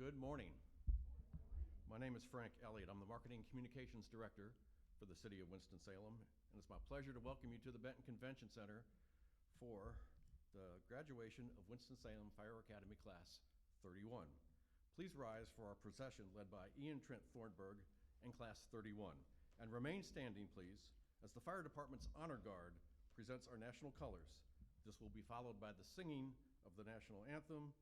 Good morning. My name is Frank Elliott. I'm the Marketing Communications Director for the City of Winston-Salem, and it's my pleasure to welcome you to the Benton Convention Center for the graduation of Winston-Salem Fire Academy Class 31. Please rise for our procession led by Ian Trent Thornburg and Class 31. And remain standing, please, as the Fire Department's Honor Guard presents our national colors. This will be followed by the singing of the national anthem.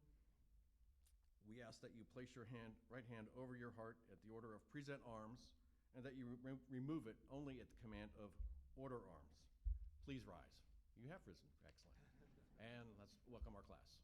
We ask that you place your right hand over your heart at the order of present arms, and that you remove it only at the command of order arms. Please rise. You have risen. Excellent. And let's welcome our class.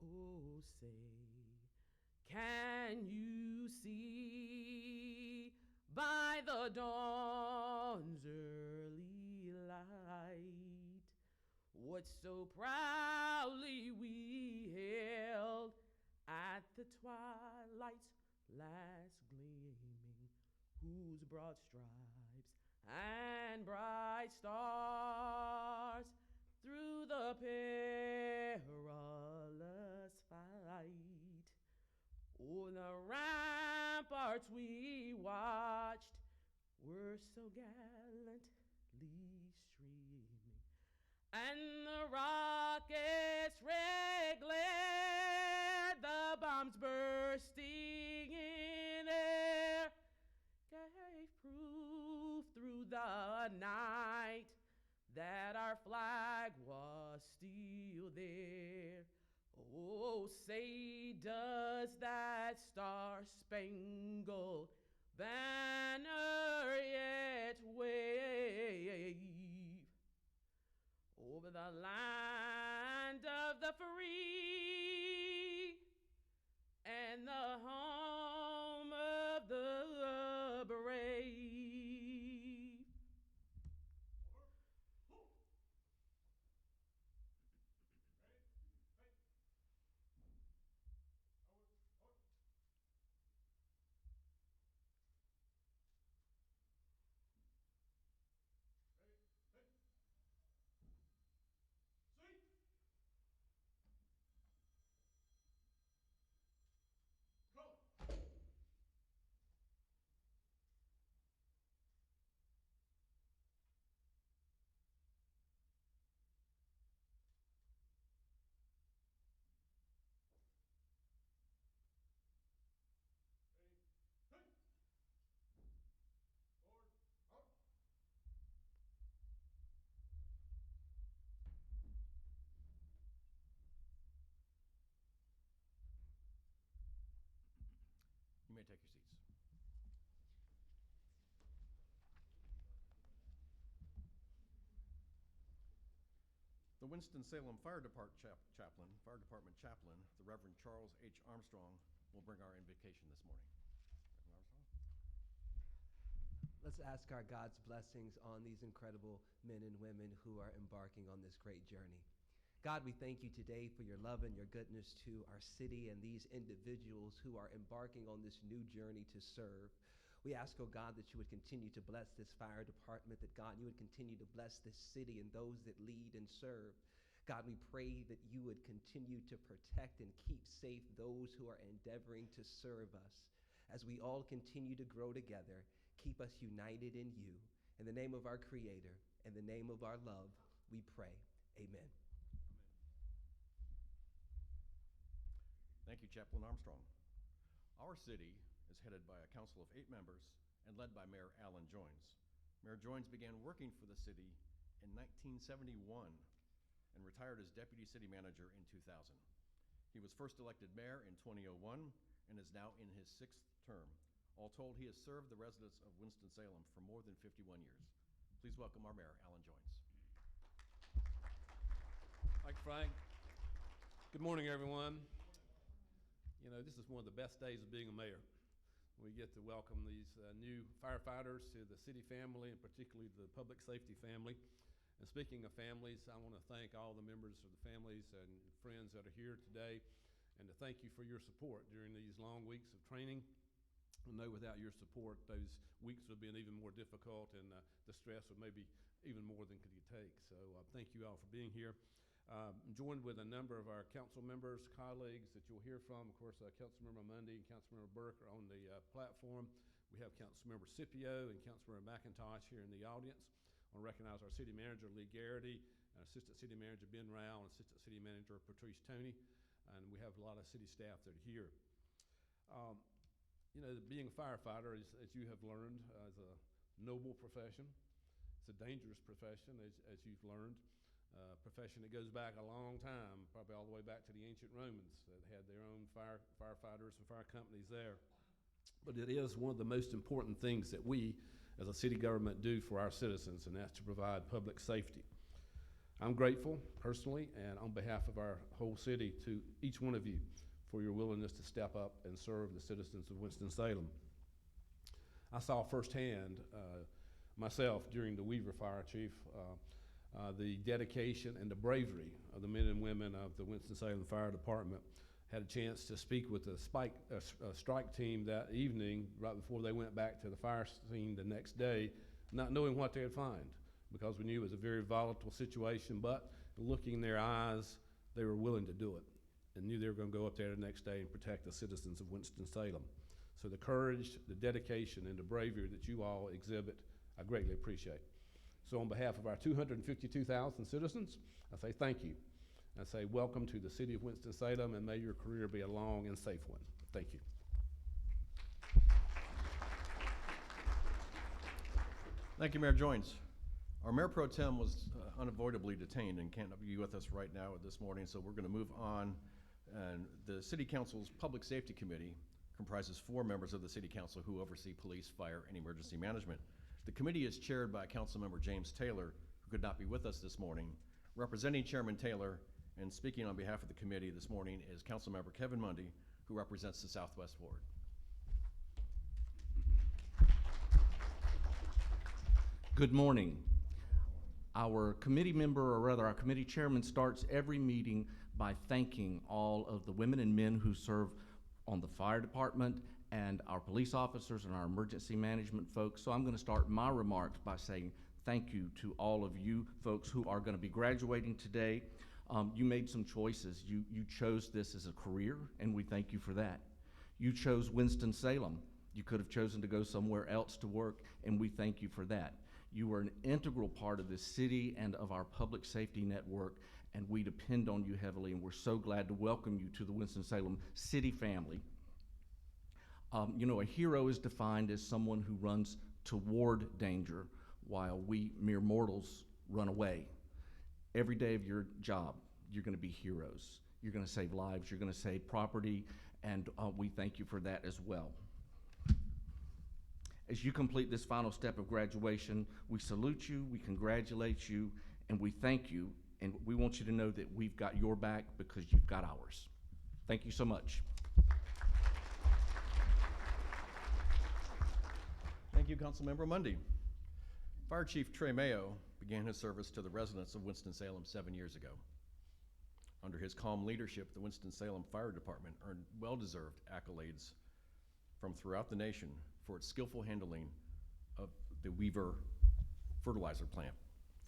Oh, say, can you see by the dawn's early light what so proudly we hailed at the twilight's last gleaming, whose broad stripes and bright stars through the perilous fight o'er the ramparts we watched were so gallantly streaming, and the rockets red glared, the bombs bursting in air gave proof through the night that our flag was still there. Oh, say, does that star-spangled banner yet wave over the land of the free and the home of the brave? Go! The Winston-Salem Fire Department Chaplain, the Reverend Charles H. Armstrong, will bring our invocation this morning. Reverend Armstrong? Let's ask our God's blessings on these incredible men and women who are embarking on this great journey. God, we thank you today for your love and your goodness to our city and these individuals who are embarking on this new journey to serve. We ask, oh God, that you would continue to bless this fire department, that God, you would continue to bless this city and those that lead and serve. God, we pray that you would continue to protect and keep safe those who are endeavoring to serve us. As we all continue to grow together, keep us united in you. In the name of our Creator, in the name of our love, we pray. Amen. Thank you, Chaplain Armstrong. Our city is headed by a council of 8 members and led by Mayor Alan Joines. Mayor Joines began working for the city in 1971 and retired as deputy city manager in 2000. He was first elected mayor in 2001 and is now in his 6th term. All told, he has served the residents of Winston-Salem for more than 51 years. Please welcome our mayor, Alan Joines. Thanks, Frank. Good morning, everyone. You know, this is one of the best days of being a mayor. We get to welcome these new firefighters to the city family, and particularly the public safety family. And speaking of families, I want to thank all the members of the families and friends that are here today, and to thank you for your support during these long weeks of training. I know without your support, those weeks would have been even more difficult, and the stress would maybe even more than could you take. So thank you all for being here. I'm joined with a number of our council members, colleagues that you'll hear from. Of course, Councilmember Mundy and Councilmember Burke are on the platform. We have Councilmember Scipio and Councilmember McIntosh here in the audience. I want to recognize our City Manager, Lee Garrity, and Assistant City Manager, Ben Rao, and Assistant City Manager, Patrice Toney. And we have a lot of city staff that are here. You know, being a firefighter, as you have learned, is a noble profession. It's a dangerous profession, as you've learned. Profession that goes back a long time, probably all the way back to the ancient Romans that had their own firefighters and fire companies there. But it is one of the most important things that we, as a city government, do for our citizens, and that's to provide public safety. I'm grateful, personally, and on behalf of our whole city, to each one of you for your willingness to step up and serve the citizens of Winston-Salem. I saw firsthand myself during the Weaver Fire, Chief, the dedication and the bravery of the men and women of the Winston-Salem Fire Department. Had a chance to speak with the strike team that evening, right before they went back to the fire scene the next day, not knowing what they'd find, because we knew it was a very volatile situation, but looking in their eyes, they were willing to do it and knew they were going to go up there the next day and protect the citizens of Winston-Salem. So the courage, the dedication, and the bravery that you all exhibit, I greatly appreciate. So on behalf of our 252,000 citizens, I say thank you. I say welcome to the city of Winston-Salem, and may your career be a long and safe one. Thank you. Thank you, Mayor Joines. Our Mayor Pro Tem was unavoidably detained and can't be with us right now this morning, so we're going to move on. And the City Council's Public Safety Committee comprises 4 members of the City Council who oversee police, fire, and emergency management. The committee is chaired by Councilmember James Taylor, who could not be with us this morning. Representing Chairman Taylor and speaking on behalf of the committee this morning is Councilmember Kevin Mundy, who represents the Southwest Ward. Good morning. Our committee member, or rather our committee chairman, starts every meeting by thanking all of the women and men who serve on the fire department and our police officers and our emergency management folks. So I'm going to start my remarks by saying thank you to all of you folks who are going to be graduating today. You made some choices. You chose this as a career, and we thank you for that. You chose Winston-Salem. You could have chosen to go somewhere else to work, and we thank you for that. You were an integral part of this city and of our public safety network, and we depend on you heavily, and we're so glad to welcome you to the Winston-Salem city family. You know, a hero is defined as someone who runs toward danger while we mere mortals run away. Every day of your job, you're going to be heroes. You're going to save lives. You're going to save property, and we thank you for that as well. As you complete this final step of graduation, we salute you, we congratulate you, and we thank you and we want you to know that we've got your back because you've got ours. Thank you so much. Thank you, Councilmember Mundy. Fire Chief Trey Mayo began his service to the residents of Winston-Salem 7 years ago. Under his calm leadership, the Winston-Salem Fire Department earned well-deserved accolades from throughout the nation for its skillful handling of the Weaver fertilizer plant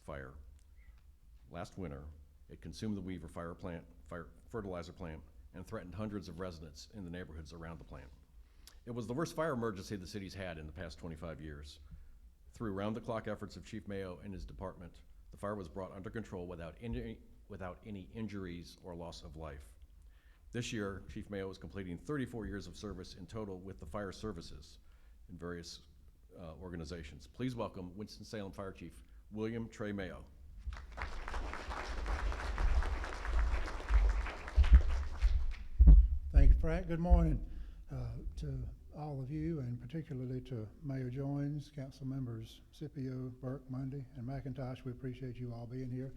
fire. Last winter, it consumed the Weaver fertilizer plant and threatened hundreds of residents in the neighborhoods around the plant. It was the worst fire emergency the city's had in the past 25 years. Through round-the-clock efforts of Chief Mayo and his department, the fire was brought under control without any injuries or loss of life. This year, Chief Mayo is completing 34 years of service in total with the fire services in various organizations. Please welcome Winston-Salem Fire Chief William Trey Mayo. Thank you, Frank. Good morning to all of you, and particularly to Mayor Joines, Council Members Scipio, Burke, Mundy, and McIntosh. We appreciate you all being here.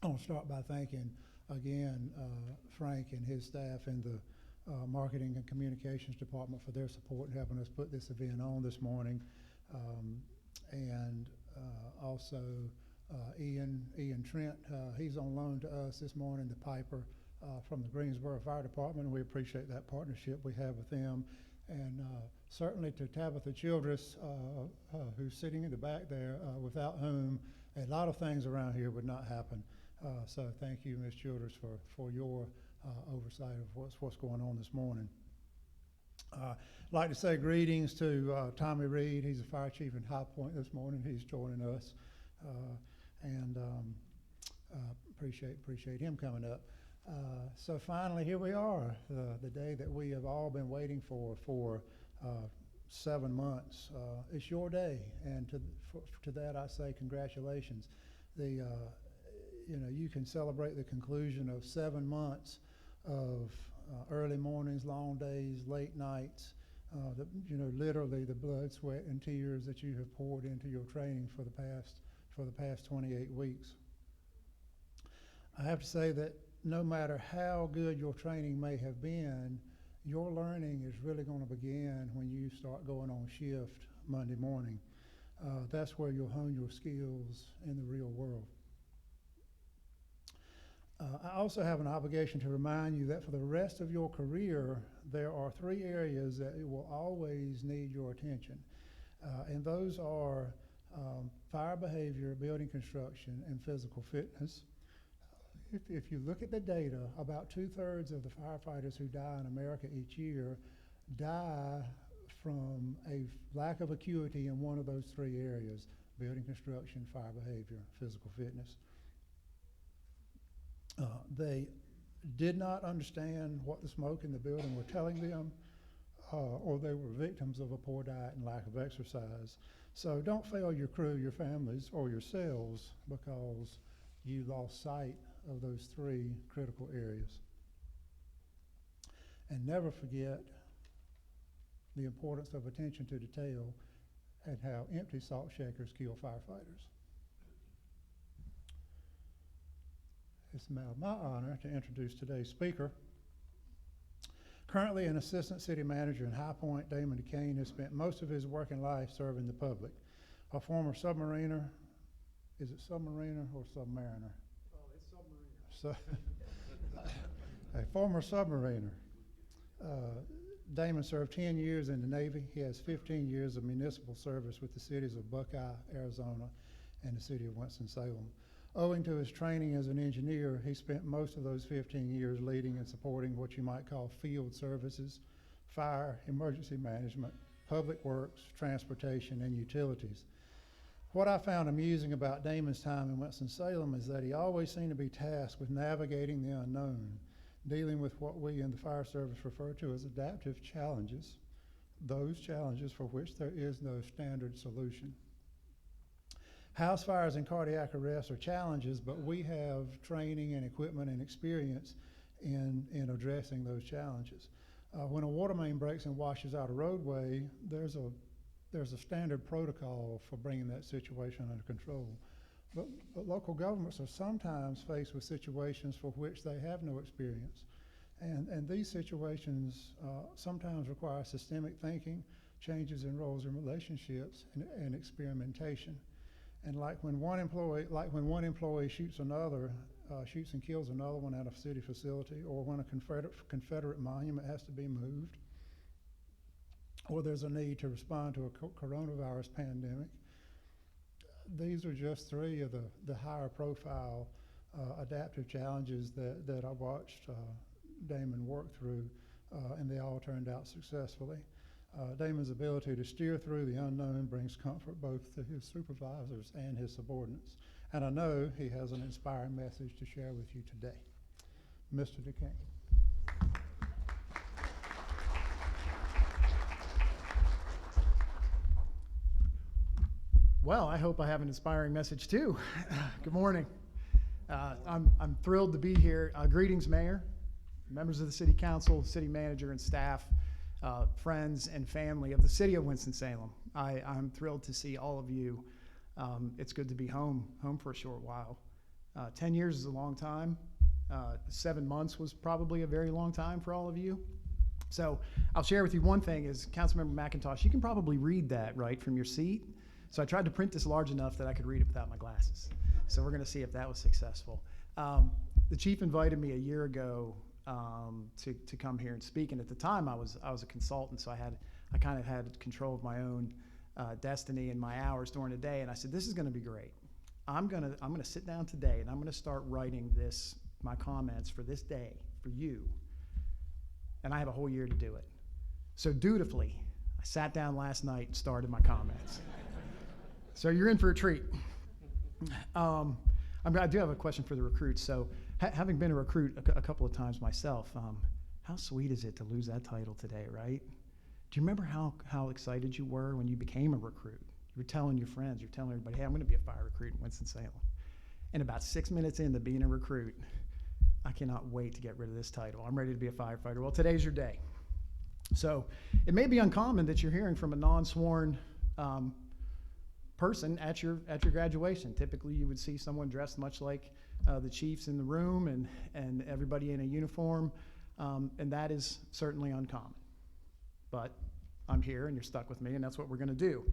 I want to start by thanking again Frank and his staff in the Marketing and Communications Department for their support in helping us put this event on this morning. And also Ian Trent, he's on loan to us this morning, the piper from the Greensboro Fire Department, and we appreciate that partnership we have with them. And certainly to Tabitha Childress, who's sitting in the back there, without whom a lot of things around here would not happen. So thank you, Ms. Childress, for your oversight of what's going on this morning. I'd like to say greetings to Tommy Reed. He's a fire chief in High Point this morning. He's joining us, and appreciate him coming up. So finally, here we are, the day that we have all been waiting for 7 months. It's your day, and to that I say congratulations. You can celebrate the conclusion of 7 months of early mornings, long days, late nights, literally the blood, sweat, and tears that you have poured into your training for the past 28 weeks. I have to say that no matter how good your training may have been, your learning is really going to begin when you start going on shift Monday morning. That's where you'll hone your skills in the real world. I also have an obligation to remind you that for the rest of your career, there are 3 areas that will always need your attention. And those are fire behavior, building construction, and physical fitness. If you look at the data, about 2/3 of the firefighters who die in America each year die from a lack of acuity in one of those 3 areas: building construction, fire behavior, physical fitness. They did not understand what the smoke in the building were telling them, or they were victims of a poor diet and lack of exercise. So don't fail your crew, your families, or yourselves because you lost sight of those 3 critical areas. And never forget the importance of attention to detail and how empty salt shakers kill firefighters. It's now my honor to introduce today's speaker. Currently an assistant city manager in High Point, Damon DeCain has spent most of his working life serving the public. A former submariner, is it submariner or submariner? Oh, it's submariner. So, a former submariner. Damon served 10 years in the Navy. He has 15 years of municipal service with the cities of Buckeye, Arizona, and the city of Winston-Salem. Owing to his training as an engineer, he spent most of those 15 years leading and supporting what you might call field services, fire, emergency management, public works, transportation, and utilities. What I found amusing about Damon's time in Winston-Salem is that he always seemed to be tasked with navigating the unknown, dealing with what we in the fire service refer to as adaptive challenges, those challenges for which there is no standard solution. House fires and cardiac arrest are challenges, but we have training and equipment and experience in addressing those challenges. When a water main breaks and washes out a roadway, there's a standard protocol for bringing that situation under control. But local governments are sometimes faced with situations for which they have no experience. And these situations sometimes require systemic thinking, changes in roles and relationships, and experimentation. And like when one employee shoots and kills another one at a city facility, or when a Confederate monument has to be moved, or there's a need to respond to a coronavirus pandemic, these are just three of the higher profile adaptive challenges that I watched Damon work through, and they all turned out successfully. Damon's ability to steer through the unknown brings comfort both to his supervisors and his subordinates. And I know he has an inspiring message to share with you today. Mr. Duquesne. Well, I hope I have an inspiring message too. Good morning. I'm thrilled to be here. Greetings, Mayor, members of the City Council, City Manager, and staff, friends and family of the City of Winston-Salem. I'm thrilled to see all of you. It's good to be home for a short while. 10 years is a long time. 7 months was probably a very long time for all of you. So I'll share with you one thing is, Councilmember McIntosh, you can probably read that, right, from your seat. So I tried to print this large enough that I could read it without my glasses. So we're going to see if that was successful. The chief invited me a year ago to come here and speak, and at the time I was a consultant, so I kind of had control of my own destiny and my hours during the day. And I said, this is going to be great. I'm going to sit down today and I'm going to start writing my comments for this day for you, and I have a whole year to do it. So dutifully, I sat down last night and started my comments. So you're in for a treat. I do have a question for the recruits. So having been a recruit a couple of times myself, how sweet is it to lose that title today, right? Do you remember how excited you were when you became a recruit? You were telling your friends, you're telling everybody, hey, I'm going to be a fire recruit in Winston-Salem. And about 6 minutes into being a recruit, I cannot wait to get rid of this title. I'm ready to be a firefighter. Well, today's your day. So it may be uncommon that you're hearing from a non-sworn person at your graduation. Typically, you would see someone dressed much like the chiefs in the room and everybody in a uniform, and that is certainly uncommon. But I'm here, and you're stuck with me, and that's what we're going to do.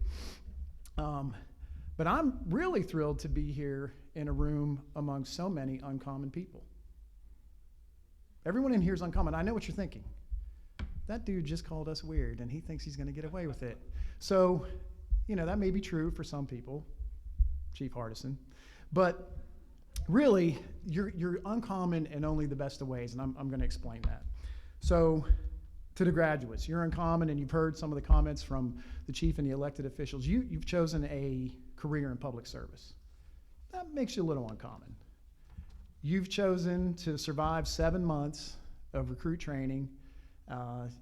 But I'm really thrilled to be here in a room among so many uncommon people. Everyone in here is uncommon. I know what you're thinking. That dude just called us weird, and he thinks he's going to get away with it. So, that may be true for some people, Chief Hardison, but really, you're uncommon in only the best of ways, and I'm going to explain that. So, to the graduates, you're uncommon, and you've heard some of the comments from the chief and the elected officials. You've chosen a career in public service. That makes you a little uncommon. You've chosen to survive 7 months of recruit training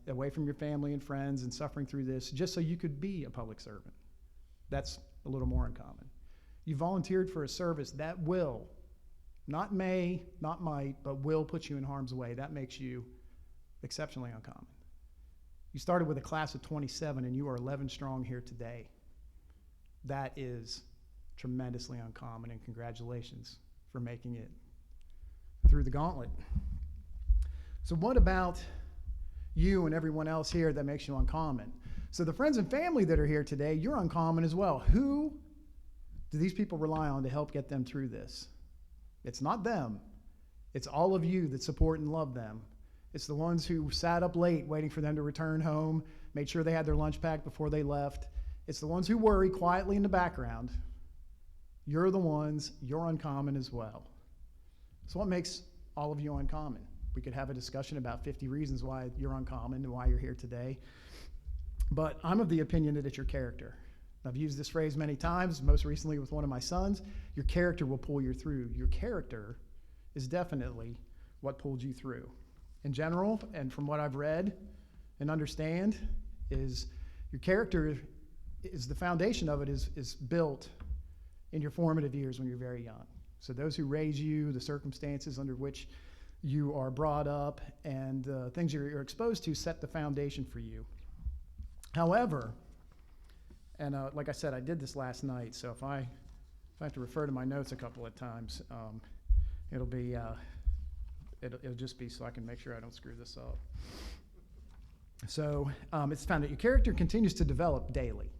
away from your family and friends and suffering through this just so you could be a public servant. That's a little more uncommon. You volunteered for a service that will, not may, not might, but will put you in harm's way. That makes you exceptionally uncommon. You started with a class of 27 and you are 11 strong here today. That is tremendously uncommon, and congratulations for making it through the gauntlet. So what about you and everyone else here that makes you uncommon? So the friends and family that are here today, you're uncommon as well. Who do these people rely on to help get them through this? It's not them. It's all of you that support and love them. It's the ones who sat up late waiting for them to return home, made sure they had their lunch packed before they left. It's the ones who worry quietly in the background. You're the ones, you're uncommon as well. So what makes all of you uncommon? We could have a discussion about 50 reasons why you're uncommon and why you're here today. But I'm of the opinion that it's your character. I've used this phrase many times, most recently with one of my sons. Your character will pull you through. Your character is definitely what pulled you through. In general, and from what I've read and understand, is your character is the foundation of it is built in your formative years when you're very young. So those who raise you, the circumstances under which you are brought up, and things you're exposed to set the foundation for you. However, and like I said, I did this last night, so if I if I have to refer to my notes a couple of times, it'll just be so I can make sure I don't screw this up. So it's found that your character continues to develop daily,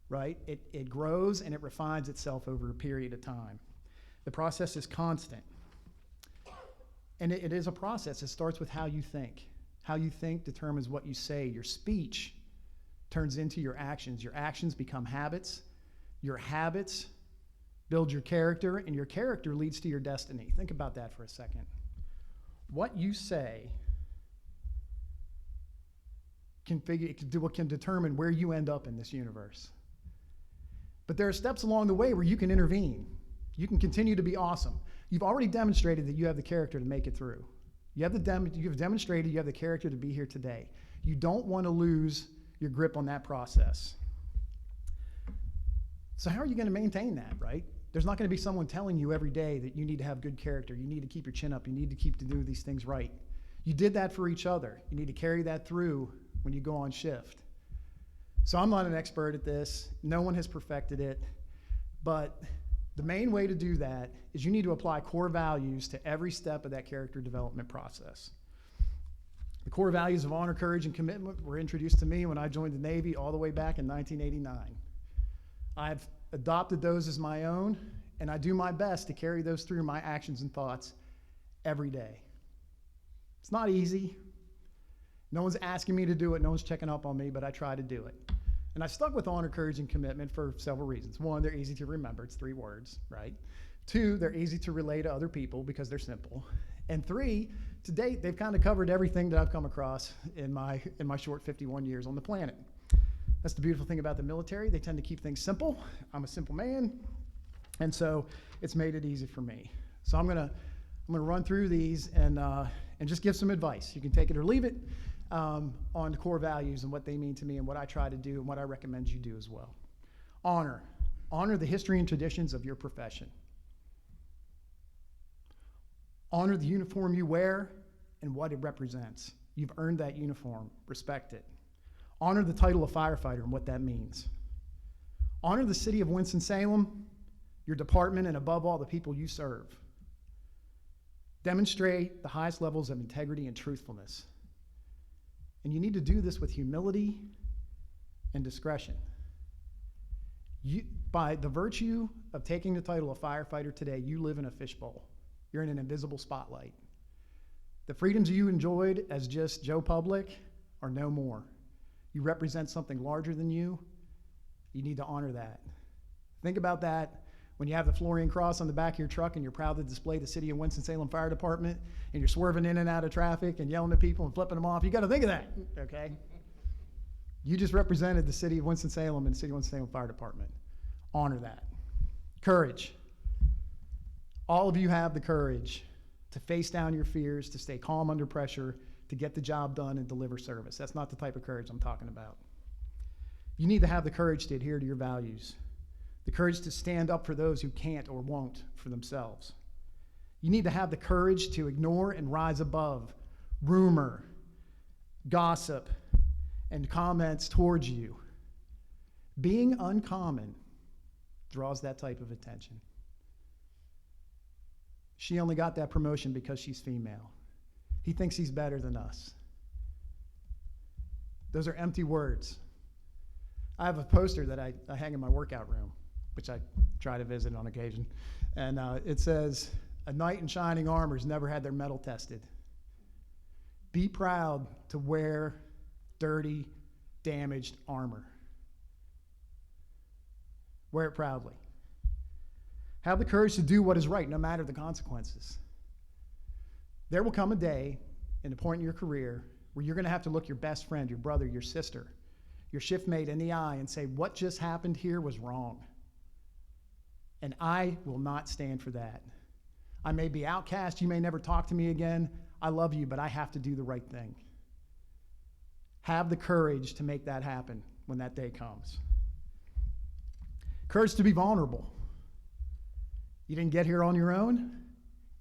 right? It grows and it refines itself over a period of time. The process is constant. And it is a process. It starts with how you think. How you think determines what you say. Your speech turns into your actions. Your actions become habits. Your habits build your character, and your character leads to your destiny. Think about that for a second. What you say can determine where you end up in this universe. But there are steps along the way where you can intervene. You can continue to be awesome. You've already demonstrated that you have the character to make it through. You've demonstrated you have the character to be here today. You don't want to lose your grip on that process. So how are you going to maintain that, right? There's not going to be someone telling you every day that you need to have good character. You need to keep your chin up. You need to do these things right. You did that for each other. You need to carry that through when you go on shift. So I'm not an expert at this. No one has perfected it. But the main way to do that is you need to apply core values to every step of that character development process. The core values of honor, courage, and commitment were introduced to me when I joined the Navy all the way back in 1989. I've adopted those as my own, and I do my best to carry those through my actions and thoughts every day. It's not easy. No one's asking me to do it. No one's checking up on me, but I try to do it. And I stuck with honor, courage, and commitment for several reasons. One, they're easy to remember. It's 3 words, right? 2, they're easy to relay to other people because they're simple. And 3, to date, they've kind of covered everything that I've come across in my short 51 years on the planet. That's the beautiful thing about the military. They tend to keep things simple. I'm a simple man, and so it's made it easy for me. So I'm gonna run through these and just give some advice. You can take it or leave it on the core values and what they mean to me and what I try to do and what I recommend you do as well. Honor. Honor the history and traditions of your profession. Honor the uniform you wear and what it represents. You've earned that uniform. Respect it. Honor the title of firefighter and what that means. Honor the city of Winston-Salem, your department, and above all, the people you serve. Demonstrate the highest levels of integrity and truthfulness. And you need to do this with humility and discretion. By the virtue of taking the title of firefighter today, you live in a fishbowl. You're in an invisible spotlight. The freedoms you enjoyed as just Joe Public are no more. You represent something larger than you. You need to honor that. Think about that when you have the Florian Cross on the back of your truck and you're proud to display the City of Winston-Salem Fire Department and you're swerving in and out of traffic and yelling at people and flipping them off. You got to think of that, okay? You just represented the City of Winston-Salem and the City of Winston-Salem Fire Department. Honor that. Courage. All of you have the courage to face down your fears, to stay calm under pressure, to get the job done and deliver service. That's not the type of courage I'm talking about. You need to have the courage to adhere to your values, the courage to stand up for those who can't or won't for themselves. You need to have the courage to ignore and rise above rumor, gossip, and comments towards you. Being uncommon draws that type of attention. She only got that promotion because she's female. He thinks he's better than us. Those are empty words. I have a poster that I hang in my workout room, which I try to visit on occasion. And it says, "A knight in shining armor's never had their metal tested." Be proud to wear dirty, damaged armor. Wear it proudly. Have the courage to do what is right, no matter the consequences. There will come a day and a point in your career where you're going to have to look your best friend, your brother, your sister, your shift mate in the eye and say, what just happened here was wrong. And I will not stand for that. I may be outcast. You may never talk to me again. I love you, but I have to do the right thing. Have the courage to make that happen when that day comes. Courage to be vulnerable. You didn't get here on your own.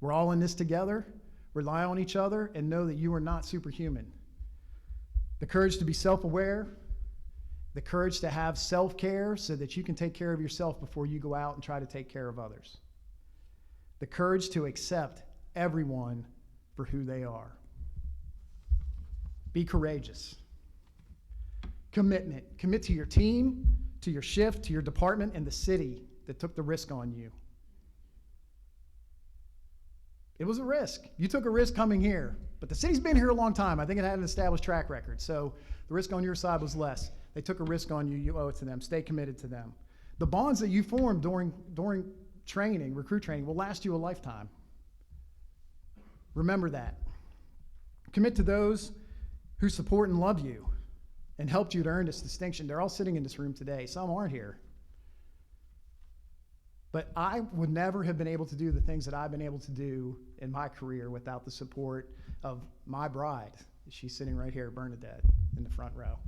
We're all in this together. Rely on each other and know that you are not superhuman. The courage to be self-aware The courage to have self-care so that you can take care of yourself before you go out and try to take care of others. The courage to accept everyone for who they are. Be courageous. Commitment. Commit to your team, to your shift, to your department, and the city that took the risk on you. It was a risk. You took a risk coming here, but the city's been here a long time. I think it had an established track record, so the risk on your side was less. They took a risk on you. You owe it to them. Stay committed to them. The bonds that you formed during training, recruit training, will last you a lifetime. Remember that. Commit to those who support and love you and helped you to earn this distinction. They're all sitting in this room today. Some aren't here. But I would never have been able to do the things that I've been able to do in my career without the support of my bride. She's sitting right here, Bernadette, in the front row.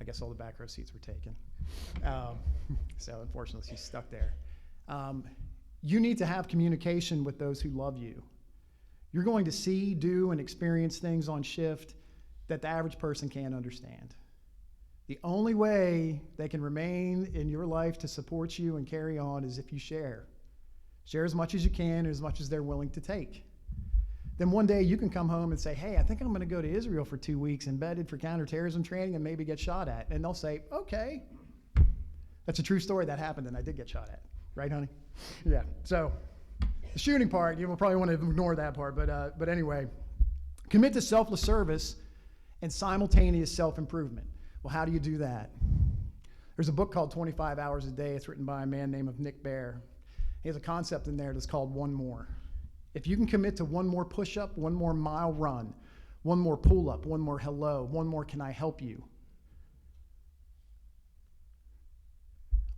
I guess all the back row seats were taken. So unfortunately, she's stuck there. You need to have communication with those who love you. You're going to see, do, and experience things on shift that the average person can't understand. The only way they can remain in your life to support you and carry on is if you share. Share as much as you can and as much as they're willing to take. Then one day you can come home and say, hey, I think I'm going to go to Israel for 2 weeks, embedded for counterterrorism training and maybe get shot at. And they'll say, okay. That's a true story that happened and I did get shot at. Right, honey? Yeah. So the shooting part, you will probably want to ignore that part. But anyway, commit to selfless service and simultaneous self-improvement. Well, how do you do that? There's a book called 25 Hours a Day. It's written by a man named Nick Bear. He has a concept in there that's called one more. If you can commit to one more push-up, one more mile run, one more pull-up, one more hello, one more can I help you,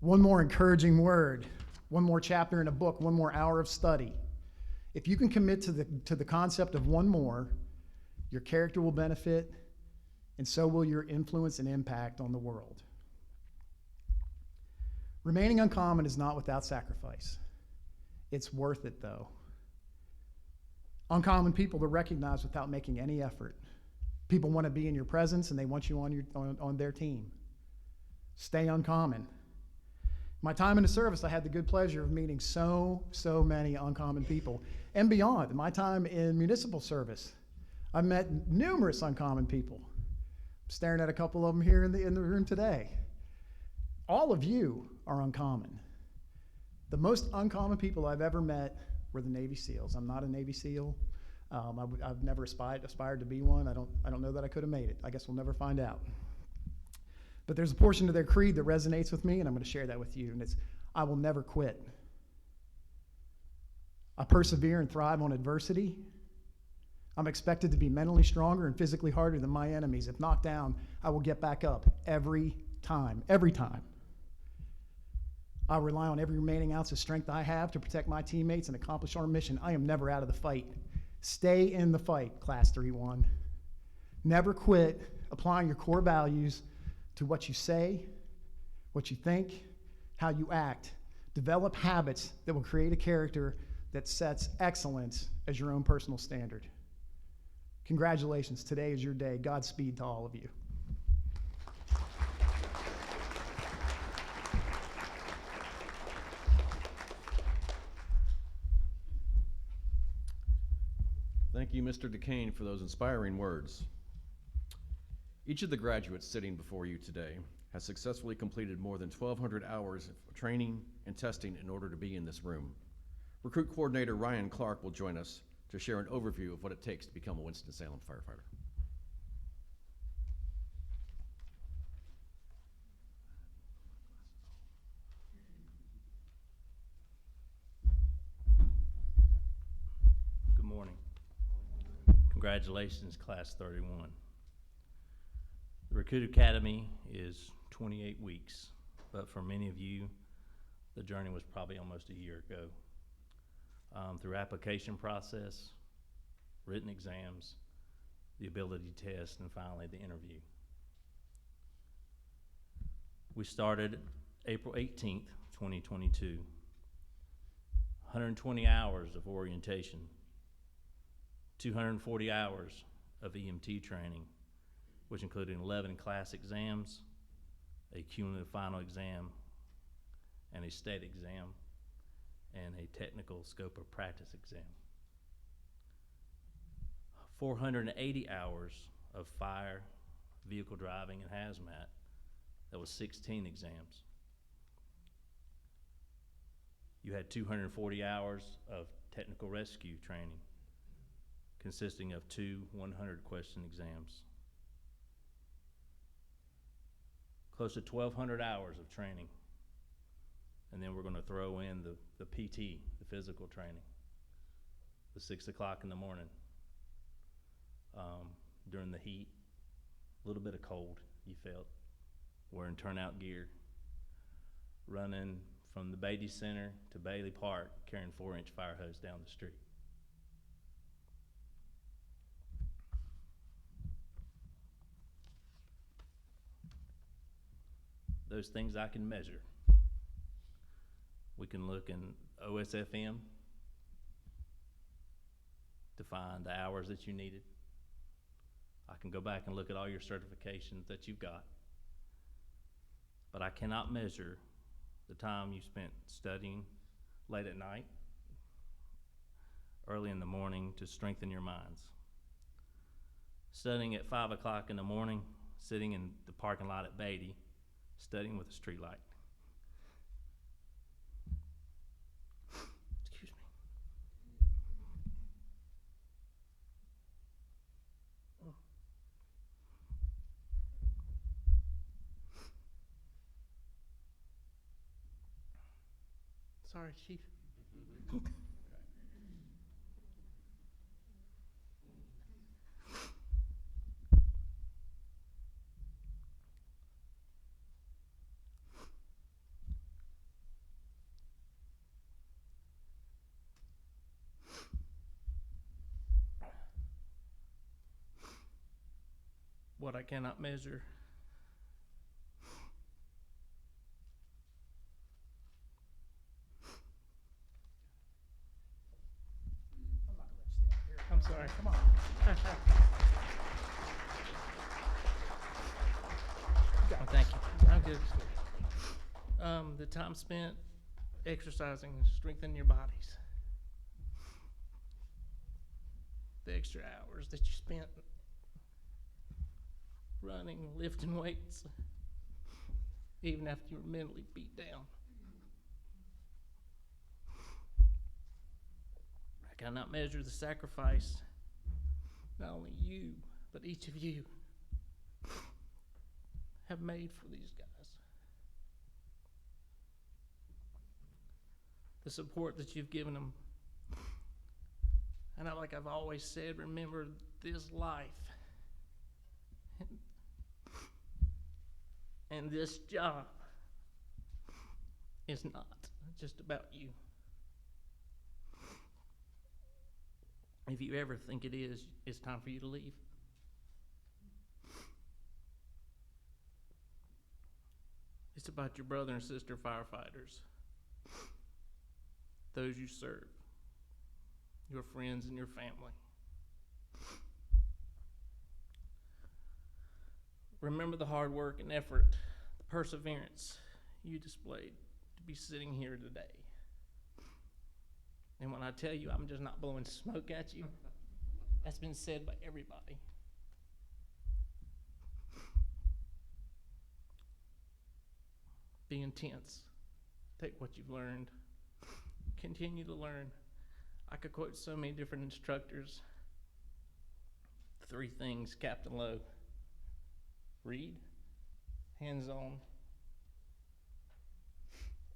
one more encouraging word, one more chapter in a book, one more hour of study. If you can commit to the concept of one more, your character will benefit, and so will your influence and impact on the world. Remaining uncommon is not without sacrifice. It's worth it, though. Uncommon people to recognize without making any effort. People want to be in your presence, and they want you on their team. Stay uncommon. My time in the service, I had the good pleasure of meeting so many uncommon people. And beyond, my time in municipal service, I met numerous uncommon people. I'm staring at a couple of them here in the room today. All of you are uncommon. The most uncommon people I've ever met were the Navy SEALs. I'm not a Navy SEAL. I've never aspired to be one. I don't know that I could have made it. I guess we'll never find out. But there's a portion of their creed that resonates with me, and I'm going to share that with you, and it's, I will never quit. I persevere and thrive on adversity. I'm expected to be mentally stronger and physically harder than my enemies. If knocked down, I will get back up every time. Every time. I rely on every remaining ounce of strength I have to protect my teammates and accomplish our mission. I am never out of the fight. Stay in the fight, Class 3-1. Never quit applying your core values to what you say, what you think, how you act. Develop habits that will create a character that sets excellence as your own personal standard. Congratulations, today is your day. Godspeed to all of you. Thank you, Mr. DeCane, for those inspiring words. Each of the graduates sitting before you today has successfully completed more than 1,200 hours of training and testing in order to be in this room. Recruit Coordinator Ryan Clark will join us to share an overview of what it takes to become a Winston-Salem firefighter. Good morning. Congratulations, Class 31. The Recruit Academy is 28 weeks, but for many of you, the journey was probably almost a year ago. Through application process, written exams, the ability test, and finally the interview. We started April 18th, 2022. 120 hours of orientation, 240 hours of EMT training, which included 11 class exams, a cumulative final exam, and a state exam, and a technical scope of practice exam. 480 hours of fire, vehicle driving, and hazmat. That was 16 exams. You had 240 hours of technical rescue training, consisting of 2 100-question exams. Close to 1,200 hours of training. And then we're going to throw in the PT, the physical training, the 6 o'clock in the morning, during the heat, a little bit of cold you felt, wearing turnout gear, running from the Beatty Center to Bailey Park, carrying 4-inch fire hose down the street. Those things I can measure. We can look in OSFM to find the hours that you needed. I can go back and look at all your certifications that you've got. But I cannot measure the time you spent studying late at night, early in the morning to strengthen your minds. Studying at 5 o'clock in the morning, sitting in the parking lot at Beatty, studying with a street light. Excuse me. Sorry, Chief. What I cannot measure. I'm sorry. Come on. Oh, thank you. I'm good. The time spent exercising, strengthening your bodies. The extra hours that you spent running, lifting weights, even after you were mentally beat down. I cannot measure the sacrifice not only you, but each of you have made for these guys. The support that you've given them. And like I've always said, remember this life and this job is not just about you. If you ever think it is, it's time for you to leave. It's about your brother and sister firefighters, those you serve, your friends and your family. Remember the hard work and effort, the perseverance you displayed to be sitting here today. And when I tell you I'm just not blowing smoke at you, that's been said by everybody. Be intense. Take what you've learned. Continue to learn. I could quote so many different instructors. 3 things, Captain Lowe. Read, hands-on,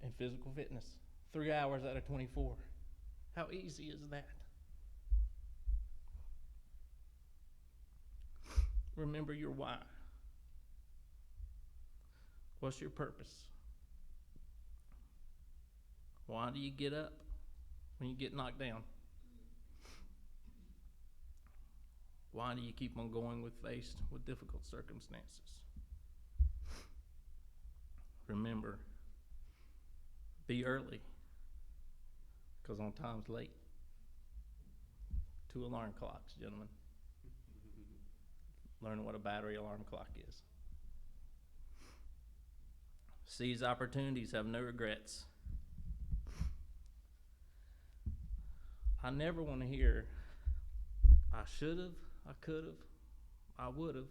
and physical fitness. 3 hours out of 24. How easy is that? Remember your why. What's your purpose? Why do you get up when you get knocked down? Why do you keep on going when faced with difficult circumstances? Remember, be early, because on time's late. 2 alarm clocks, gentlemen. Learn what a battery alarm clock is. Seize opportunities, have no regrets. I never want to hear, I should have, I could have, I would have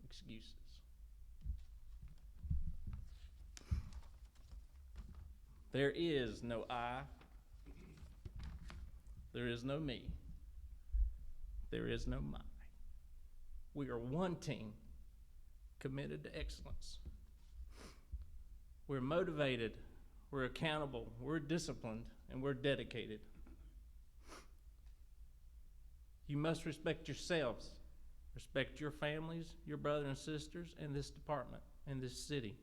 excuses. There is no I. There is no me. There is no my. We are one team committed to excellence. We're motivated, we're accountable, we're disciplined, and we're dedicated. You must respect yourselves, respect your families, your brothers and sisters, and this department, and this city.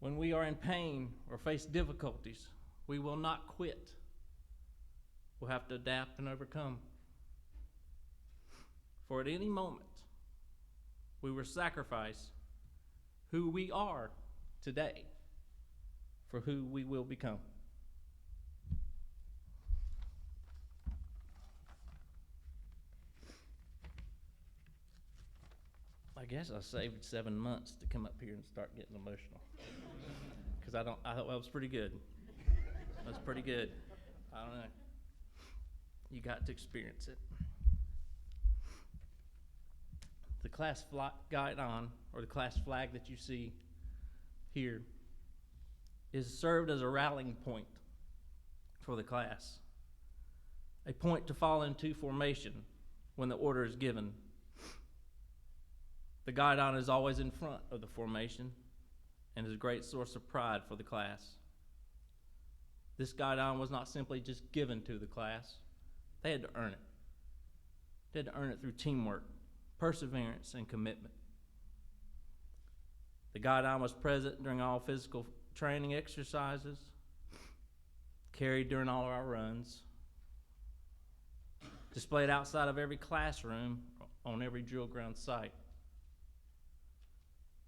When we are in pain or face difficulties, we will not quit. We'll have to adapt and overcome. For at any moment, we will sacrifice who we are today for who we will become. I guess I saved 7 months to come up here and start getting emotional. Because I thought that was pretty good. That's pretty good. I don't know. You got to experience it. The class guidon, or the class flag that you see here, is served as a rallying point for the class. A point to fall into formation when the order is given. The guidon is always in front of the formation and is a great source of pride for the class. This guidon was not simply just given to the class. They had to earn it. They had to earn it through teamwork, perseverance, and commitment. The guidon was present during all physical training exercises, carried during all of our runs, displayed outside of every classroom on every drill ground site.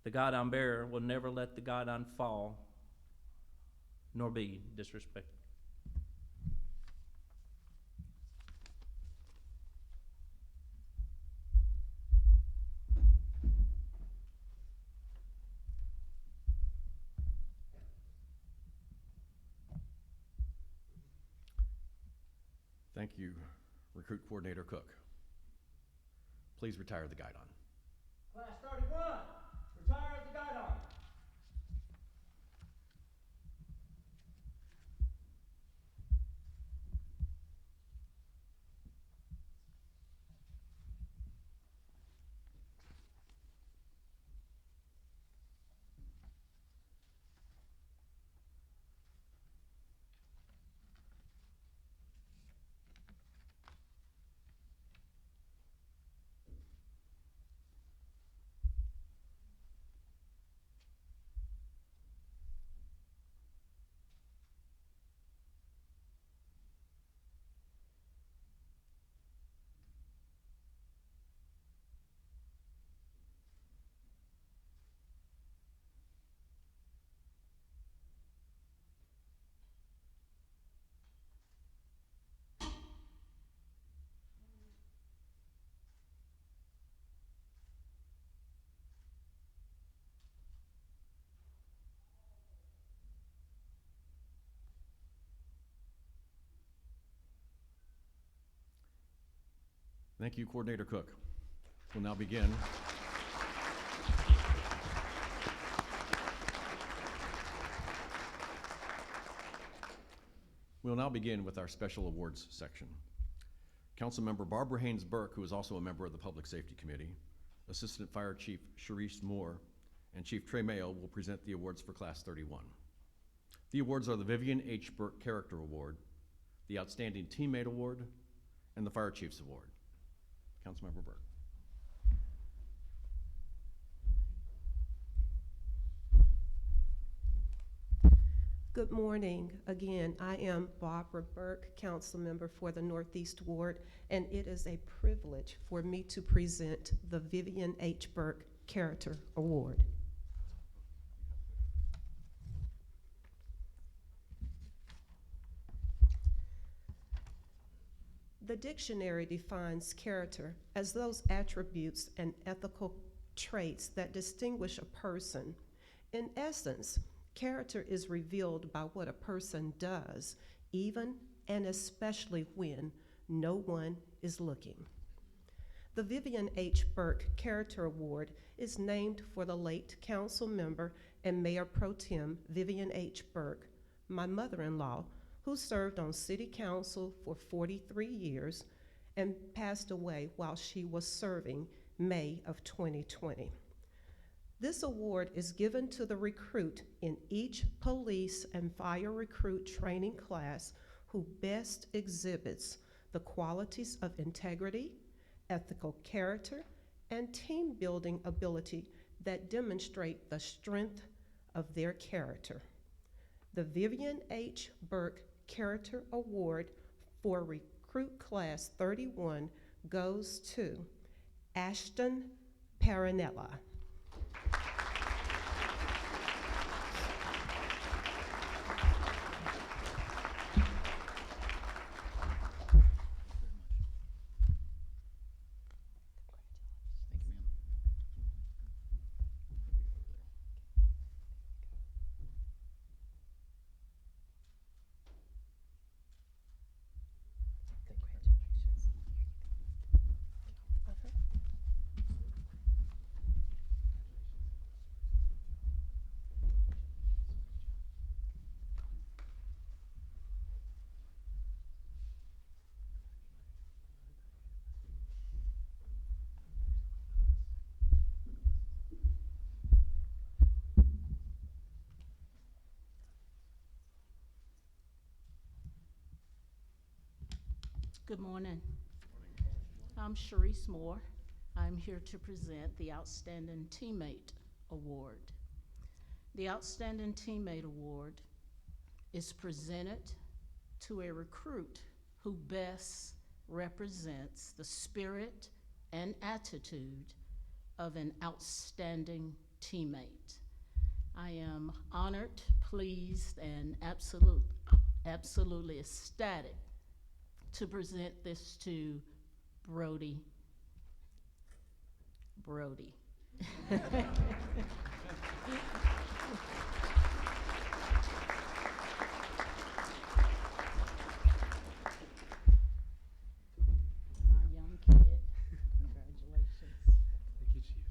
The guidon bearer will never let the guidon fall nor be disrespected. Thank you, Recruit Coordinator Cook. Please retire the guidon. Class 31, retire the guidon. Thank you, Coordinator Cook. We'll now begin. We'll now begin with our special awards section. Councilmember Barbara Haynes Burke, who is also a member of the Public Safety Committee, Assistant Fire Chief Sharice Moore, and Chief Trey Mayo will present the awards for Class 31. The awards are the Vivian H. Burke Character Award, the Outstanding Teammate Award, and the Fire Chiefs Award. Councilmember Burke. Good morning. Again, I am Barbara Burke, council member for the Northeast Ward, and it is a privilege for me to present the Vivian H. Burke Character Award. The dictionary defines character as those attributes and ethical traits that distinguish a person. In essence, character is revealed by what a person does, even and especially when no one is looking. The Vivian H. Burke Character Award is named for the late council member and Mayor Pro Tem Vivian H. Burke, my mother-in-law, who served on city council for 43 years and passed away while she was serving May of 2020. This award is given to the recruit in each police and fire recruit training class who best exhibits the qualities of integrity, ethical character, and team building ability that demonstrate the strength of their character. The Vivian H. Burke Character Award for Recruit Class 31 goes to Ashton Paranella. Good morning. I'm Sharice Moore. I'm here to present the Outstanding Teammate Award. The Outstanding Teammate Award is presented to a recruit who best represents the spirit and attitude of an outstanding teammate. I am honored, pleased, and absolutely ecstatic to present this to Brody. My young kid. Congratulations. Thank you, Chief.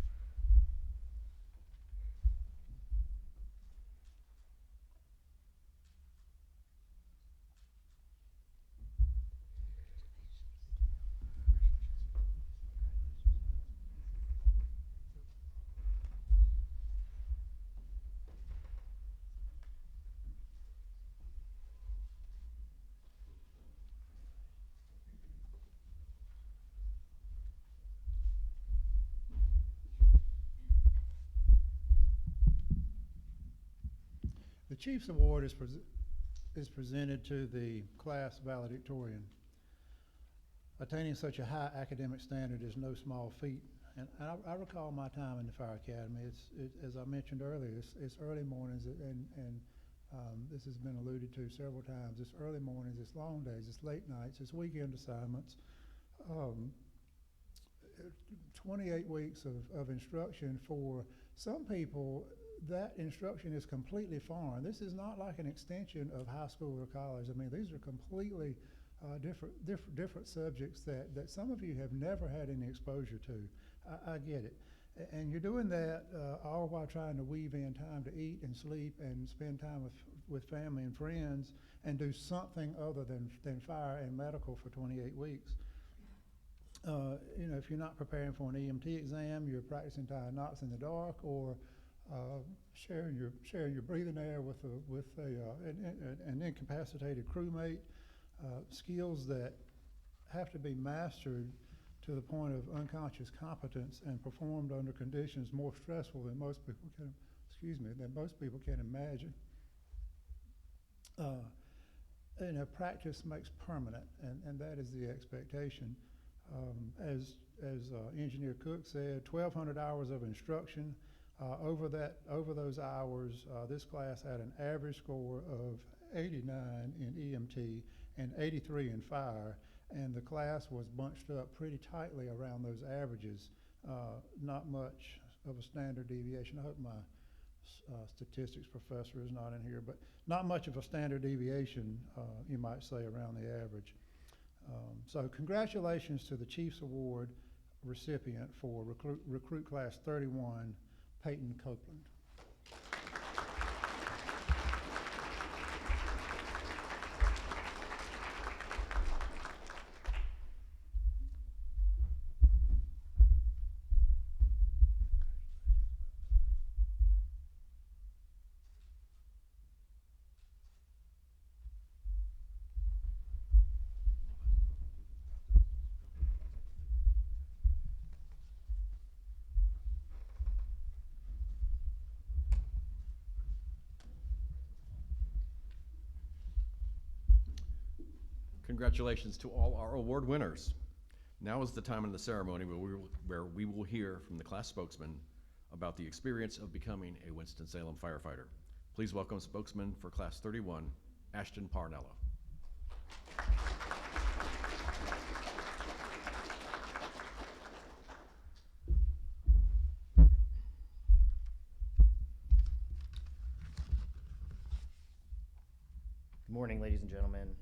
The Chiefs Award is presented to the class valedictorian. Attaining such a high academic standard is no small feat. And I recall my time in the Fire Academy. As I mentioned earlier, it's early mornings, and this has been alluded to several times. It's early mornings, it's long days, it's late nights, it's weekend assignments. 28 weeks of instruction. For some people, that instruction is completely foreign. This is not like an extension of high school or college. I mean, these are completely different subjects that some of you have never had any exposure to. I get it. And you're doing that all while trying to weave in time to eat and sleep and spend time with family and friends and do something other than fire and medical for 28 weeks. You know, if you're not preparing for an EMT exam, you're practicing tying knots in the dark, or sharing your breathing air with an incapacitated crewmate. Skills that have to be mastered to the point of unconscious competence and performed under conditions more stressful than most people can imagine. You know, practice makes permanent, and that is the expectation. As Engineer Cook said, 1,200 hours of instruction. Over those hours, this class had an average score of 89 in EMT and 83 in fire, and the class was bunched up pretty tightly around those averages. Not much of a standard deviation. I hope my statistics professor is not in here, but not much of a standard deviation, you might say, around the average. So congratulations to the Chiefs Award recipient for Recruit Class 31, Peyton Copeland. Congratulations to all our award winners. Now is the time in the ceremony where we will hear from the class spokesman about the experience of becoming a Winston-Salem firefighter. Please welcome spokesman for Class 31, Ashton Parnello. Good morning, ladies and gentlemen,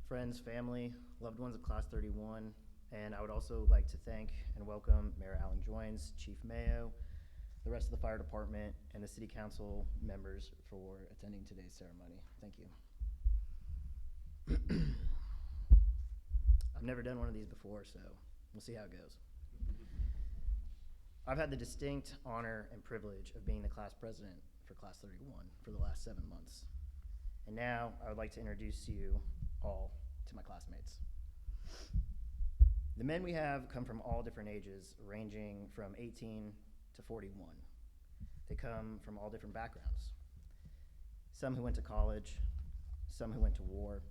friends, family, loved ones of Class 31, and I would also like to thank and welcome Mayor Alan Joines, Chief Mayo, the rest of the fire department, and the city council members for attending today's ceremony. Thank you. I've never done one of these before, so we'll see how it goes. I've had the distinct honor and privilege of being the class president for Class 31 for the last 7 months. And now I would like to introduce you all to my classmates. The men we have come from all different ages, ranging from 18 to 41. They come from all different backgrounds. Some who went to college, some who went to war,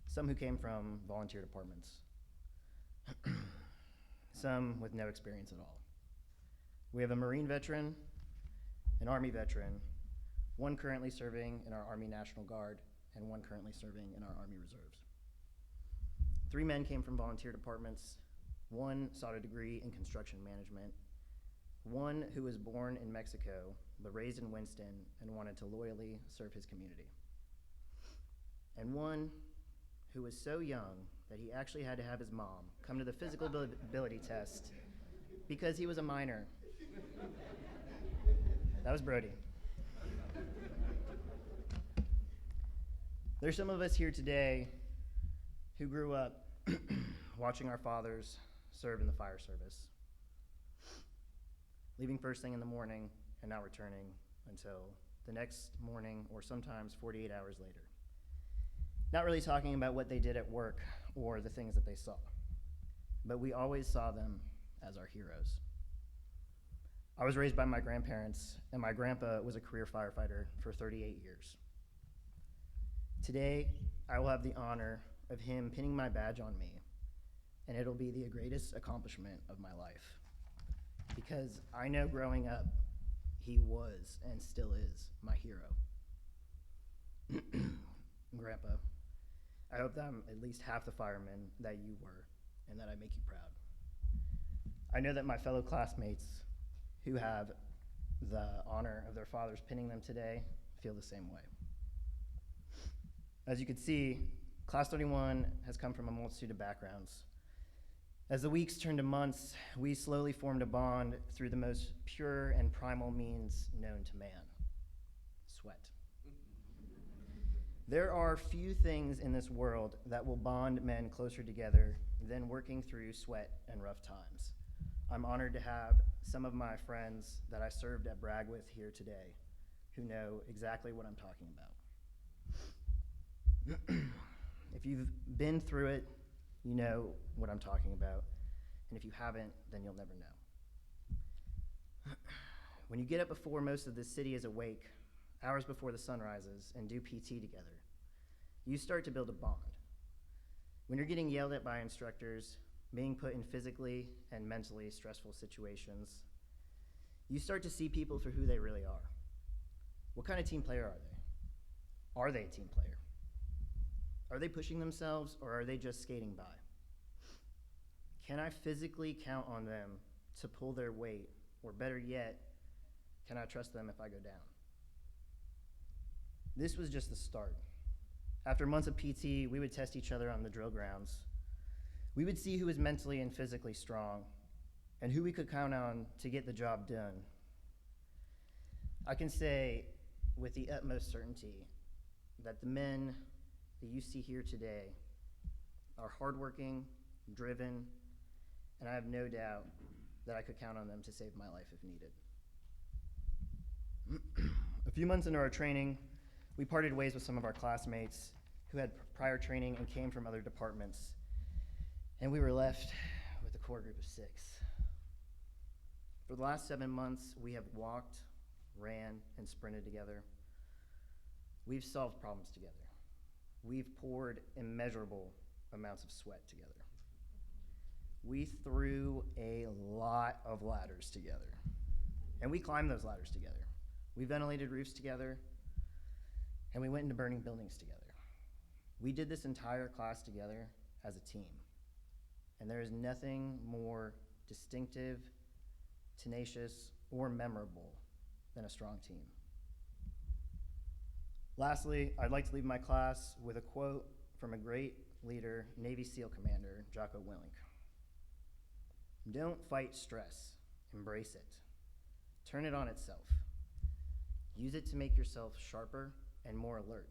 some who came from volunteer departments, some with no experience at all. We have a Marine veteran, an Army veteran, one currently serving in our Army National Guard, and one currently serving in our Army Reserves. 3 men came from volunteer departments, 1 sought a degree in construction management, 1 who was born in Mexico but raised in Winston and wanted to loyally serve his community, and 1 who was so young that he actually had to have his mom come to the physical ability test because he was a minor. That was Brody. There's some of us here today who grew up watching our fathers serve in the fire service, leaving first thing in the morning and not returning until the next morning or sometimes 48 hours later. Not really talking about what they did at work or the things that they saw, but we always saw them as our heroes. I was raised by my grandparents, and my grandpa was a career firefighter for 38 years. Today, I will have the honor of him pinning my badge on me, and it'll be the greatest accomplishment of my life. Because I know growing up, he was and still is my hero. Grandpa, I hope that I'm at least half the fireman that you were, and that I make you proud. I know that my fellow classmates who have the honor of their fathers pinning them today feel the same way. As you can see, Class 31 has come from a multitude of backgrounds. As the weeks turned to months, we slowly formed a bond through the most pure and primal means known to man: sweat. There are few things in this world that will bond men closer together than working through sweat and rough times. I'm honored to have some of my friends that I served at Bragg with here today who know exactly what I'm talking about. If you've been through it, you know what I'm talking about. And if you haven't, then you'll never know. When you get up before most of the city is awake, hours before the sun rises, and do PT together, you start to build a bond. When you're getting yelled at by instructors, being put in physically and mentally stressful situations, you start to see people for who they really are. What kind of team player are they? Are they a team player? Are they pushing themselves, or are they just skating by? Can I physically count on them to pull their weight Or better yet, can I trust them if I go down? This was just the start. After months of PT, we would test each other on the drill grounds. We would see who was mentally and physically strong and who we could count on to get the job done. I can say with the utmost certainty that the men that you see here today are hardworking, driven, and I have no doubt that I could count on them to save my life if needed. A few months into our training, we parted ways with some of our classmates who had prior training and came from other departments, and we were left with a core group of 6. For the last 7 months, we have walked, ran, and sprinted together. We've solved problems together. We've poured immeasurable amounts of sweat together. We threw a lot of ladders together, and we climbed those ladders together. We ventilated roofs together, and we went into burning buildings together. We did this entire class together as a team, and there is nothing more distinctive, tenacious, or memorable than a strong team. Lastly, I'd like to leave my class with a quote from a great leader, Navy SEAL Commander Jocko Willink. Don't fight stress, embrace it. Turn it on itself. Use it to make yourself sharper and more alert.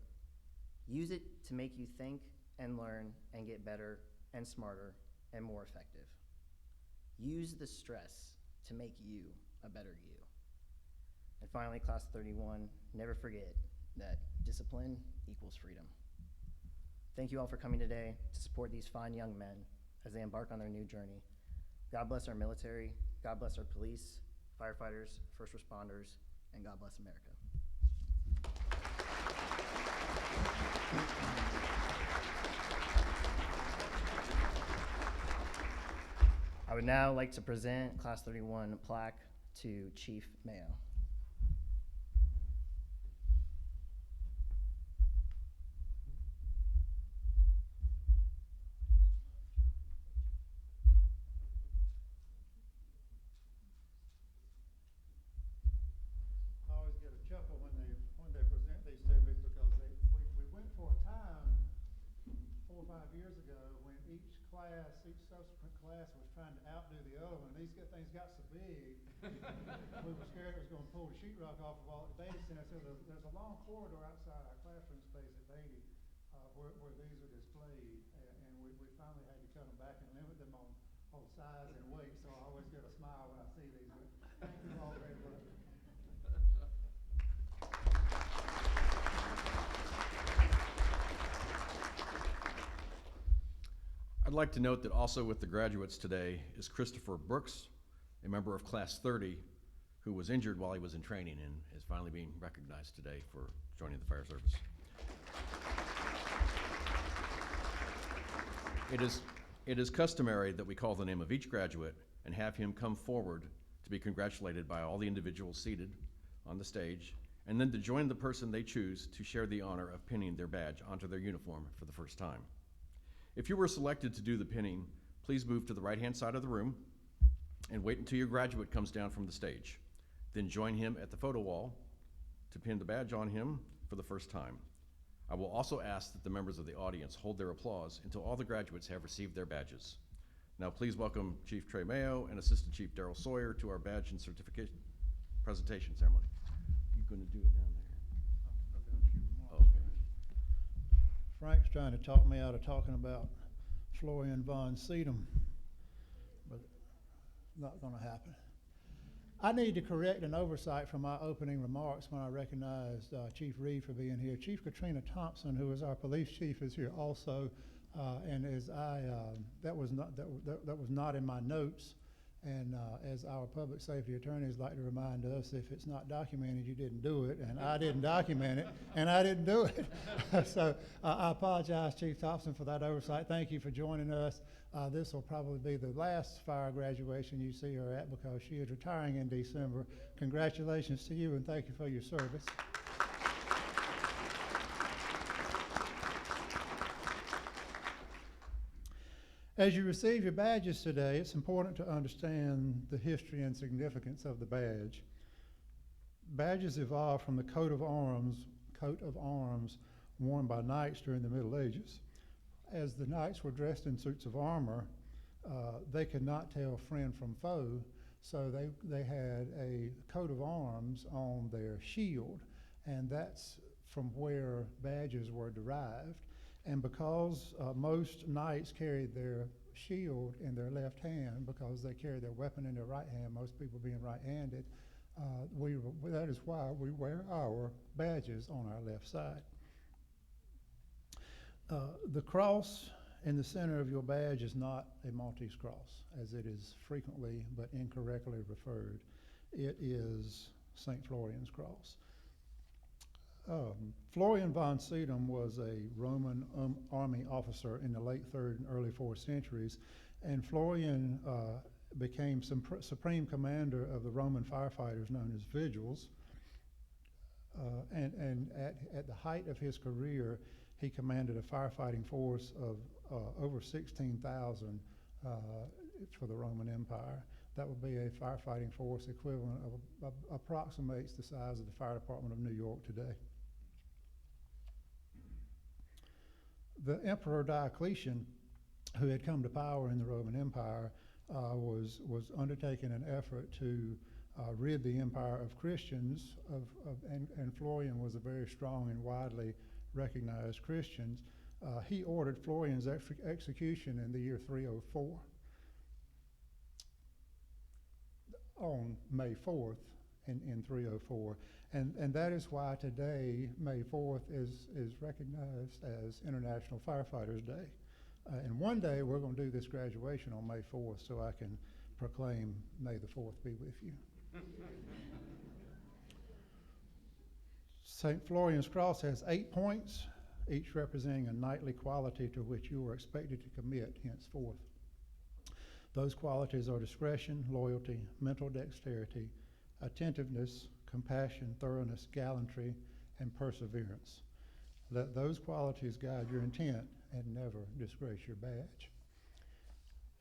Use it to make you think and learn and get better and smarter and more effective. Use the stress to make you a better you. And finally, class 31, never forget that discipline equals freedom. Thank you all for coming today to support these fine young men as they embark on their new journey. God bless our military, God bless our police, firefighters, first responders, and God bless America. I would now like to present Class 31 plaque to Chief Mayo. I always get a chuckle when they present these to me because we went for a time 4 or 5 years ago when each subsequent class was trying to outdo the other one. These things got so big, we were scared it was going to pull the sheetrock off of all the data centers. So there's a long corridor outside our classroom space at Beatty where these are displayed, and we finally had to cut them back and limit them on size and weight. So I always get a smile when I see these. But thank you all very much. I'd like to note that also with the graduates today is Christopher Brooks, a member of Class 30, who was injured while he was in training and is finally being recognized today for joining the fire service. It is customary that we call the name of each graduate and have him come forward to be congratulated by all the individuals seated on the stage, and then to join the person they choose to share the honor of pinning their badge onto their uniform for the first time. If you were selected to do the pinning, please move to the right-hand side of the room and wait until your graduate comes down from the stage. Then join him at the photo wall to pin the badge on him for the first time. I will also ask that the members of the audience hold their applause until all the graduates have received their badges. Now please welcome Chief Trey Mayo and Assistant Chief Darrell Sawyer to our badge and certification presentation ceremony. You're going to do it down there. Okay. Frank's trying to talk me out of talking about Florian von Sedum, but it's not going to happen. I need to correct an oversight from my opening remarks when I recognized Chief Reed for being here. Chief Katrina Thompson, who is our police chief, is here also, and that was not in my notes. And as our public safety attorneys like to remind us, if it's not documented, you didn't do it, and I didn't document it, and I didn't do it. So I apologize, Chief Thompson, for that oversight. Thank you for joining us. This will probably be the last fire graduation you see her at because she is retiring in December. Congratulations to you, and thank you for your service. As you receive your badges today, it's important to understand the history and significance of the badge. Badges evolved from the coat of arms worn by knights during the Middle Ages. As the knights were dressed in suits of armor, they could not tell friend from foe, so they had a coat of arms on their shield, and that's from where badges were derived. And because most knights carried their shield in their left hand, because they carried their weapon in their right hand, most people being right-handed, that is why we wear our badges on our left side. The cross in the center of your badge is not a Maltese cross, as it is frequently but incorrectly referred. It is St. Florian's cross. Florian von Sedum was a Roman army officer in the late 3rd and early 4th centuries, and Florian became supreme commander of the Roman firefighters known as Vigils. And at the height of his career, he commanded a firefighting force of over 16,000 for the Roman Empire. That would be a firefighting force equivalent of approximates the size of the fire department of New York today. The Emperor Diocletian, who had come to power in the Roman Empire, was undertaking an effort to rid the empire of Christians, and Florian was a very strong and widely recognized Christian. He ordered Florian's execution in the year 304. On May 4th in 304. And that is why today, May 4th, is recognized as International Firefighters Day. And one day we're going to do this graduation on May 4th so I can proclaim May the 4th be with you. St. Florian's Cross has 8 points, each representing a knightly quality to which you are expected to commit henceforth. Those qualities are discretion, loyalty, mental dexterity, attentiveness, compassion, thoroughness, gallantry, and perseverance. Let those qualities guide your intent and never disgrace your badge.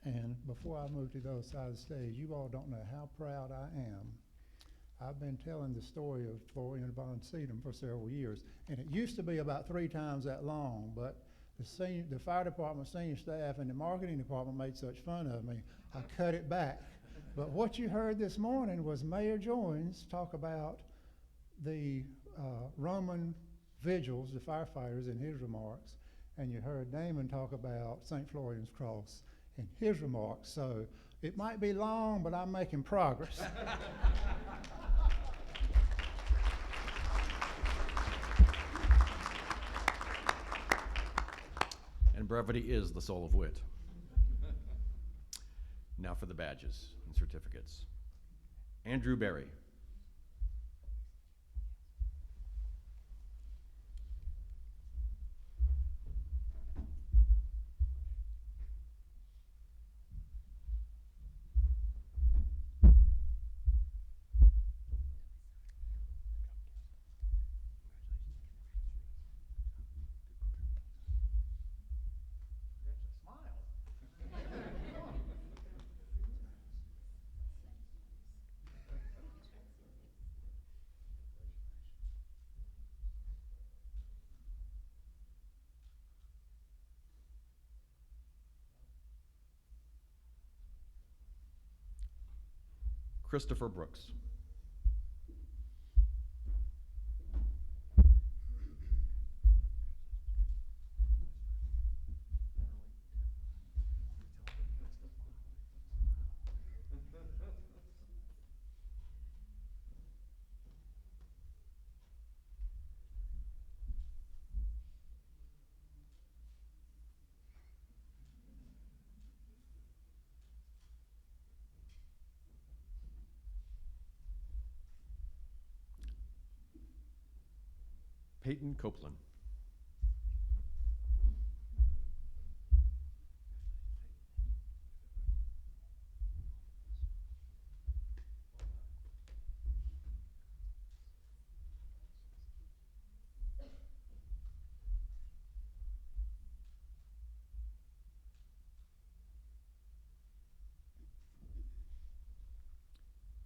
And before I move to the other side of the stage, you all don't know how proud I am. I've been telling the story of Florian von Sedum for several years, and it used to be about 3 times that long, but the fire department senior staff and the marketing department made such fun of me, I cut it back. But what you heard this morning was Mayor Joines talk about the Roman vigils, the firefighters, in his remarks, and you heard Damon talk about St. Florian's Cross in his remarks. So it might be long, but I'm making progress. And brevity is the soul of wit. Now for the badges and certificates. Andrew Berry. Christopher Brooks. Peyton Copeland.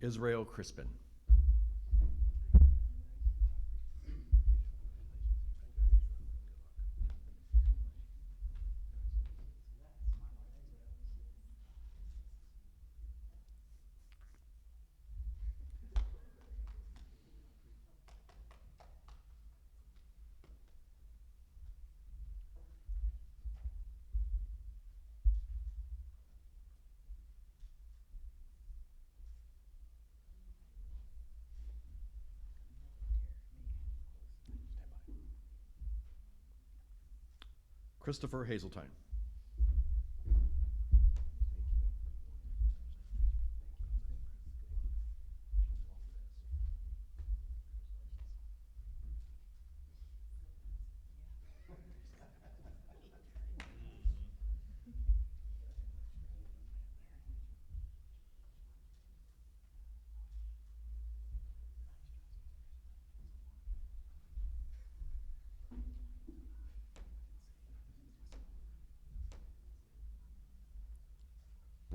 Israel Crispin. Christopher Hazeltine.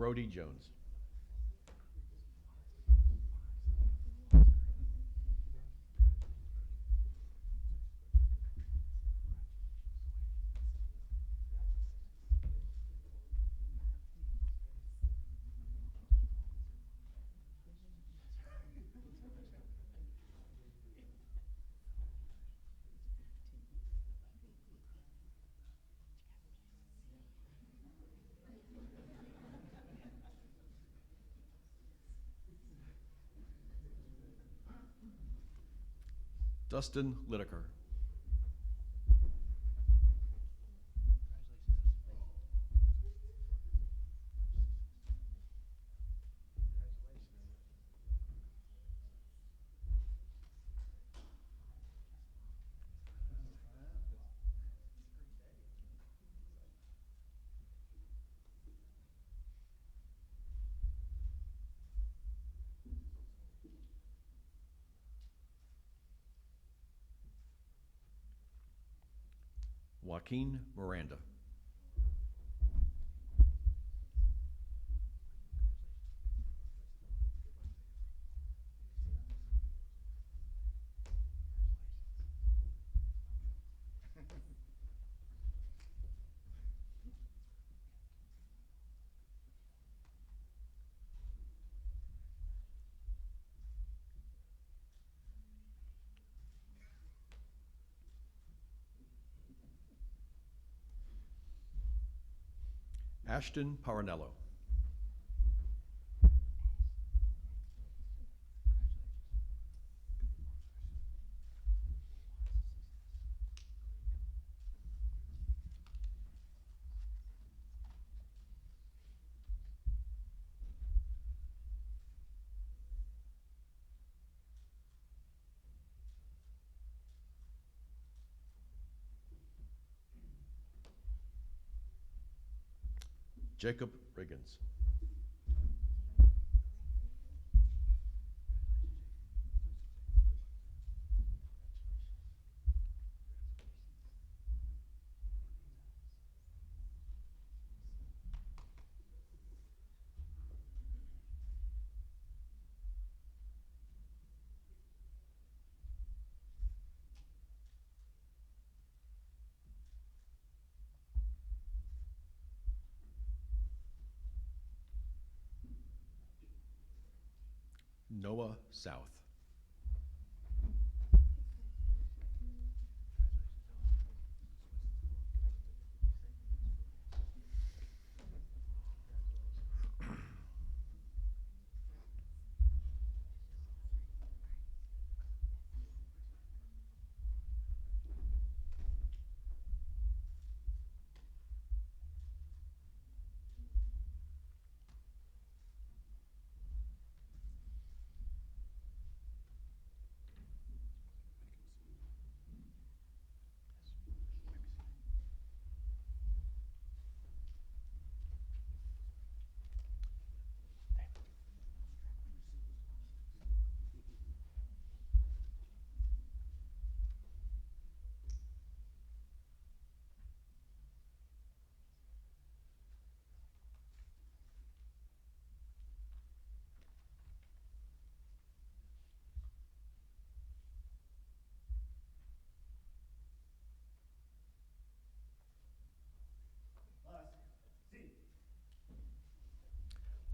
Brody Jones. Dustin Lideker. Joaquin Miranda. Ashton Paranello. Jacob Riggins. Noah South.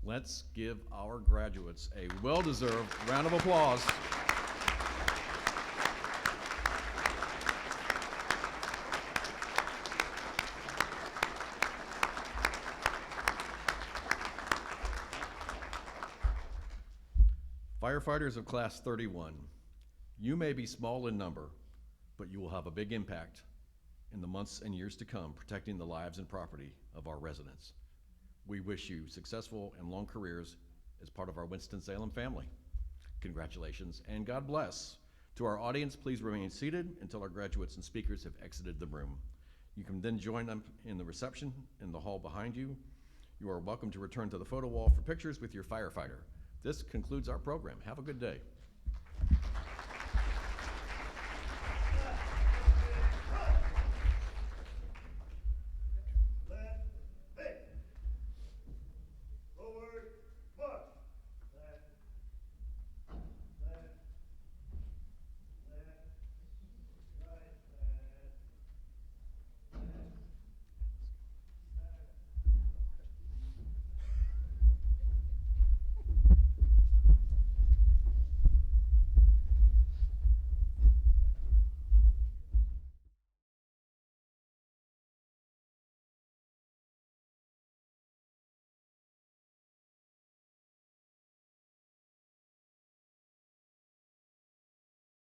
Let's give our graduates a well-deserved round of applause. Firefighters of Class 31, you may be small in number, but you will have a big impact in the months and years to come protecting the lives and property of our residents. We wish you successful and long careers as part of our Winston-Salem family. Congratulations and God bless. To our audience, please remain seated until our graduates and speakers have exited the room. You can then join them in the reception in the hall behind you. You are welcome to return to the photo wall for pictures with your firefighter. This concludes our program. Have a good day.